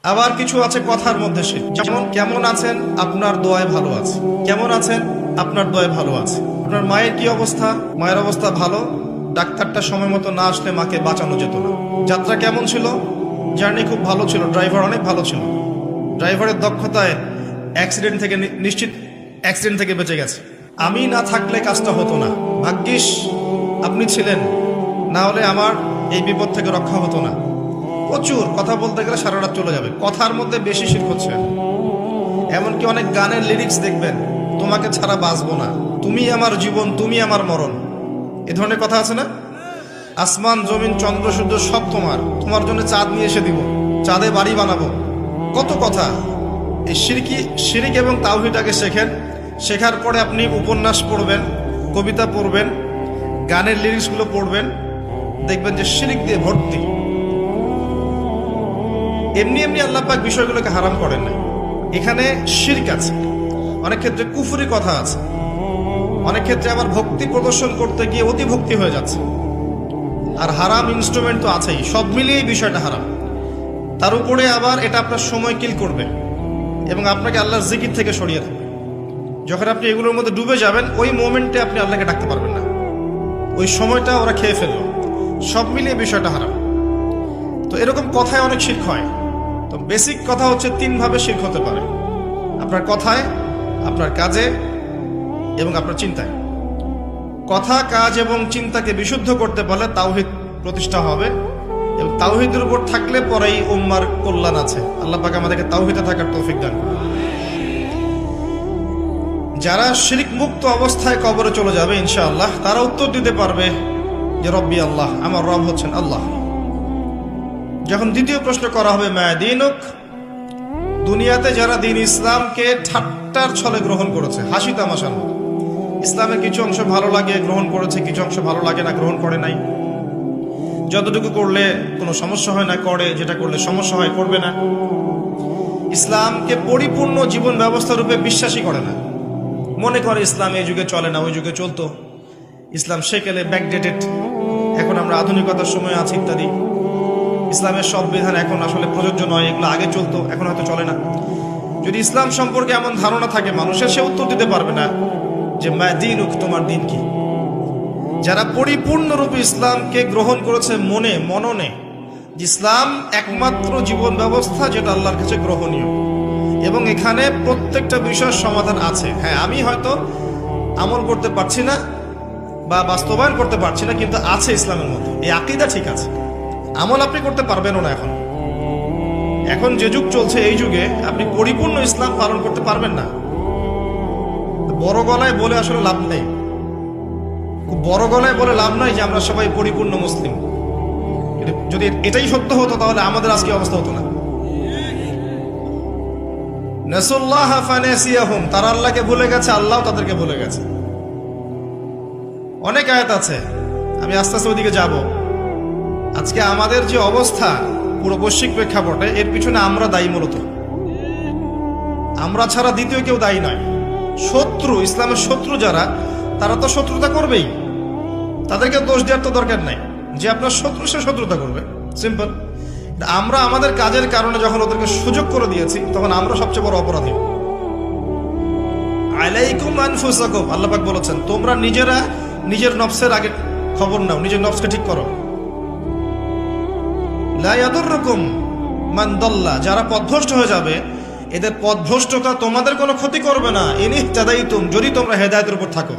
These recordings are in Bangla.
আবার কিছু আছে কথার মধ্যে শিরক, যেমন কেমন আছেন, আপনার দোয়ায় ভালো আছে। কেমন আছেন, আপনার দোয়ায় ভালো আছে। আপনার মায়ের কি অবস্থা, মায়ের অবস্থা ভালো, ডাক্তারটা সময় মতো না আসলে মাকে বাঁচানো যেত না। যাত্রা কেমন ছিল, জার্নি খুব ভালো ছিল, ড্রাইভার অনেক ভালো ছিল, ড্রাইভারের দক্ষতায় অ্যাক্সিডেন্ট থেকে নিশ্চিত অ্যাক্সিডেন্ট থেকে বেঁচে গেছে। আমি না থাকলে কাজটা হতো না, ভাগ্যিস আপনি ছিলেন, না হলে আমার এই বিপদ থেকে রক্ষা হতো না। প্রচুর কথা বলতে গেলে সারা রাত চলে যাবে, কথার মধ্যে বেশি শিরক হচ্ছে। এমনকি অনেক গানের লিরিক্স দেখবেন, তোমাকে ছাড়া বাঁচবো না, তুমি আমার জীবন, তুমি আমার মরণ, এ ধরনের কথা আছে না? আসমান জমিন চন্দ্র সূর্য সব তোমার, তোমার জন্য চাঁদ নিয়ে এসে দিব, চাঁদে বাড়ি বানাবো, কত কথা। এই শিরিক এবং তাওহীদটাকে শেখেন, শেখার পরে আপনি উপন্যাস পড়বেন, কবিতা পড়বেন, গানের লিরিক্সগুলো পড়বেন, দেখবেন যে শিরিক দিয়ে ভর্তি। এমনি এমনি আল্লাহ পাক বিষয়গুলোকে হারাম করেন না, এখানে শিরক আছে, অনেক ক্ষেত্রে কুফরি কথা আছে, অনেক ক্ষেত্রে আবার ভক্তি প্রদর্শন করতে গিয়ে অতি ভক্তি হয়ে যাচ্ছে, আর হারাম ইনস্ট্রুমেন্ট তো আছেই। সব মিলিয়ে এই বিষয়টা হারাম। তার উপরে আবার এটা আপনার সময় কিল করবে এবং আপনাকে আল্লাহর জিকির থেকে সরিয়ে দেবে। যখন আপনি এগুলোর মধ্যে ডুবে যাবেন, ওই মোমেন্টে আপনি আল্লাহকে ডাকতে পারবেন না, ওই সময়টা ওরা খেয়ে ফেললো। সব মিলিয়ে বিষয়টা হারাম। তো এরকম কথায় অনেক শিরক হয়। তো বেসিক কথা হচ্ছে, তিনভাবে শিরক হতে পারে: আপনার কথায়, আপনার কাজে এবং আপনার চিন্তায়। কথা, কাজ এবং চিন্তাকে বিশুদ্ধ করতে পারলে তাওহীদ প্রতিষ্ঠা হবে, এবং তাওহীদের উপর থাকলে পরেই উম্মার কল্যাণ আছে। আল্লাহ পাক আমাদেরকে তাওহীদে থাকার তৌফিক দান। যারা শিরক মুক্ত অবস্থায় কবরে চলে যাবে ইনশাআল্লাহ, তারা উত্তর দিতে পারবে যে রব্বি আল্লাহ, আমার রব হচ্ছেন আল্লাহ। যখন দ্বিতীয় প্রশ্ন করা হবে মা দীনুক, দুনিয়াতে যারা দিন ইসলামকে ঠাট্টার ছলে গ্রহণ করেছে, হাসি তামাশার মতো, ইসলামের কিছু অংশ ভালো লাগে গ্রহণ করেছে, কিছু অংশ ভালো লাগে না গ্রহণ করে নাই, যতটুকু করলে কোনো সমস্যা হয় না করে, যেটা করলে সমস্যা হয় করবে না, ইসলামকে পরিপূর্ণ জীবন ব্যবস্থা রূপে বিশ্বাসই করে না, মনে করে ইসলাম এই যুগে চলে না, ওই যুগে চলতো, ইসলাম সেকেলে ব্যাকডেটেড, এখন আমরা আধুনিকতার সময় আছি ইত্যাদি, ইসলামের সব বিধান এখন আসলে প্রযোজ্য নয়, এগুলো আগে চলতো এখন হয়তো চলে না। যদি ইসলাম সম্পর্কে এমন ধারণা থাকে মানুষের, সে উত্তর দিতে পারবে না যে মা দীনুক, তোমার দিন কি। যারা পরিপূর্ণরূপে ইসলামকে গ্রহণ করেছে মননে, যে ইসলাম একমাত্র জীবন ব্যবস্থা যেটা আল্লাহর কাছে গ্রহণীয়, এবং এখানে প্রত্যেকটা বিষয়ের সমাধান আছে। হ্যাঁ, আমি হয়তো আমল করতে পারছি না বা বাস্তবায়ন করতে পারছি না, কিন্তু আছে ইসলামের মধ্যে, এই আকীদা ঠিক আছে। আমল আপনি করতে পারবেনও না, এখন যে যুগ চলছে, এই যুগে আপনি পরিপূর্ণ ইসলাম পালন করতে পারবেন না। বড় গলায় বলে আসলে লাভ নেই, খুব বড় গলায় বলে লাভ নাই যে আমরা সবাই পরিপূর্ণ মুসলিম। যদি এটাই সত্য হতো তাহলে আমাদের আজকে অবস্থা হতো না। নাসুল্লাহ ফানাসিয়াহুম, তারা আল্লাহকে ভুলে গেছে, আল্লাহ তাদেরকে ভুলে গেছে। অনেক আয়াত আছে, আমি আস্তে আস্তে ওইদিকে যাব। আজকে আমাদের যে অবস্থা পুরো বৈশ্বিক প্রেক্ষাপটে, এর পিছনে আমরা দায়ী। মূলত আমরা ছাড়া দ্বিতীয় কেউ দায়ী নয়। শত্রু, ইসলামের শত্রু যারা, তারা তো শত্রুতা করবেই, তাদেরকে দোষ দেওয়ার তো দরকার নাই। যে আপনার শত্রু, সে শত্রুতা করবে, সিম্পল। আমরা আমাদের কাজের কারণে যখন ওদেরকে সুযোগ করে দিয়েছি, তখন আমরা সবচেয়ে বড় অপরাধী। আলাইকুম আনফুসাকুম, আল্লাহ পাক বলেছেন, তোমরা নিজেরা নিজের নফসের আগে খবর নাও, নিজের নফসকে ঠিক করো। লা ইয়াদুররুকুম মান দাল্লা, যারা পথভ্রষ্ট হয়ে যাবে, এদের পথভ্রষ্টতা তোমাদের কোনো ক্ষতি করবে না। ইন ইহতাদাইতুম, যদি তোমরা হেদায়েতের উপর থাকো,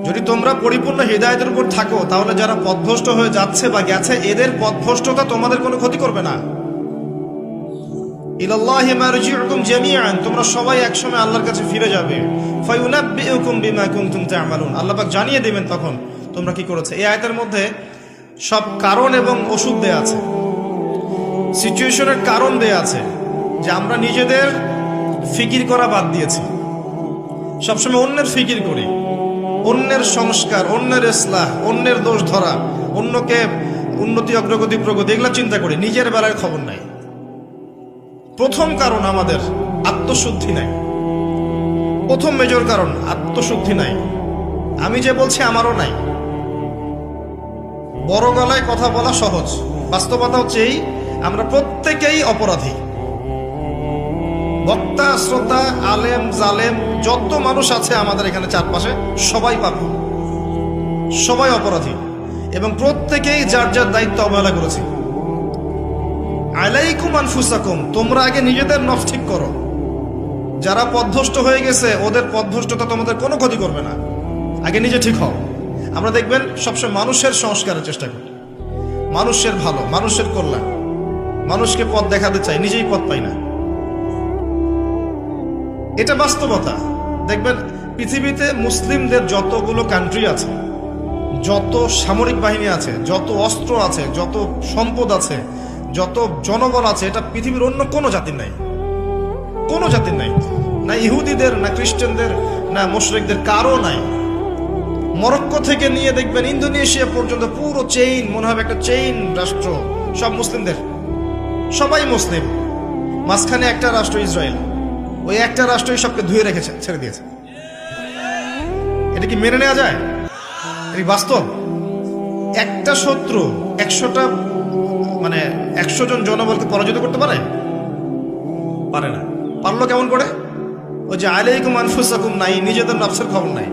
যদি তোমরা পরিপূর্ণ হেদায়েতের উপর থাকো, তাহলে যারা পথভ্রষ্ট হয়ে যাচ্ছে বা গেছে, এদের পথভ্রষ্টতা তোমাদের কোনো ক্ষতি করবে না। ইলাল্লাহি মারজিউকুম জামিআন, তোমরা সবাই একসময় আল্লাহর কাছে ফিরে যাবে। ফায়ুনাব্বিউকুম বিমা কুনতুম তা'মালুন, আল্লাহ পাক জানিয়ে দেবেন তখন তোমরা কি করেছে। এই আয়াতের মধ্যে সব কারণ এবং ওষুধ দেয়া আছে, সিচুয়েশনের কারণ দেয়া আছে, যে আমরা নিজেদের ফিকির করা বাদ দিয়েছি, সবসময় অন্যের ফিকির করি, অন্যের সংস্কার, অন্যের ইসলাহ, অন্যের দোষ ধরা, অন্যকে উন্নতি, অগ্রগতি, প্রগতি, এগুলা চিন্তা করি, নিজের বেলায় খবর নাই। প্রথম কারণ আমাদের আত্মশুদ্ধি নাই। প্রথম মেজর কারণ আত্মশুদ্ধি নাই। আমি যে বলছি আমারও নাই। বড় গলায় কথা বলা সহজ, বাস্তবতা হচ্ছে এই আমরা প্রত্যেকেই অপরাধী। বক্তা, শ্রোতা, আলেম, জালেম যত মানুষ আছে আমাদের এখানে চারপাশে সবাই পাপী, সবাই অপরাধী, এবং প্রত্যেকেই যার যার দায়িত্ব অবহেলা করেছি। আলাইকুম আনফুসাকুম, তোমরা আগে নিজেদের নফস ঠিক করো। যারা পথভ্রষ্ট হয়ে গেছে ওদের পথভ্রষ্টতা তোমাদের কোনো ক্ষতি করবে না, আগে নিজে ঠিক হও। আমরা দেখবেন সবসময় মানুষের সংস্কারের চেষ্টা করি, মানুষের ভালো, মানুষের কল্যাণ, মানুষকে পথ দেখাতে চাই, নিজেই পথ পাই না। এটা বাস্তবতা। দেখবেন পৃথিবীতে মুসলিমদের যতগুলো কান্ট্রি আছে, যত সামরিক বাহিনী আছে, যত অস্ত্র আছে, যত সম্পদ আছে, যত জনবল আছে, এটা পৃথিবীর অন্য কোনো জাতির নাই, কোনো জাতির নাই। না ইহুদিদের, না খ্রিস্টানদের, না মুশরিকদের, কারো নাই। মরক্কো থেকে নিয়ে দেখবেন ইন্দোনেশিয়া পর্যন্ত পুরো চেইন, মনে হবে একটা চেইন রাষ্ট্র, সব মুসলিমদের, সবাই মুসলিম। মাঝখানে একটা রাষ্ট্র ইসরায়েল, ওই একটা রাষ্ট্রই সবকে ধুয়ে রেখেছে, ছেড়ে দিয়েছে। এটা কি মেনে নেওয়া যায়? এটা বাস্তব। একটা শত্রু 100টা 100 জন জনবলকে পরাজিত করতে পারে? পারে না। পারলো কেমন করে? ওই যে আলাইকুম আনফুসাকুম নাই, নিজেদের নফসের খবর নাই।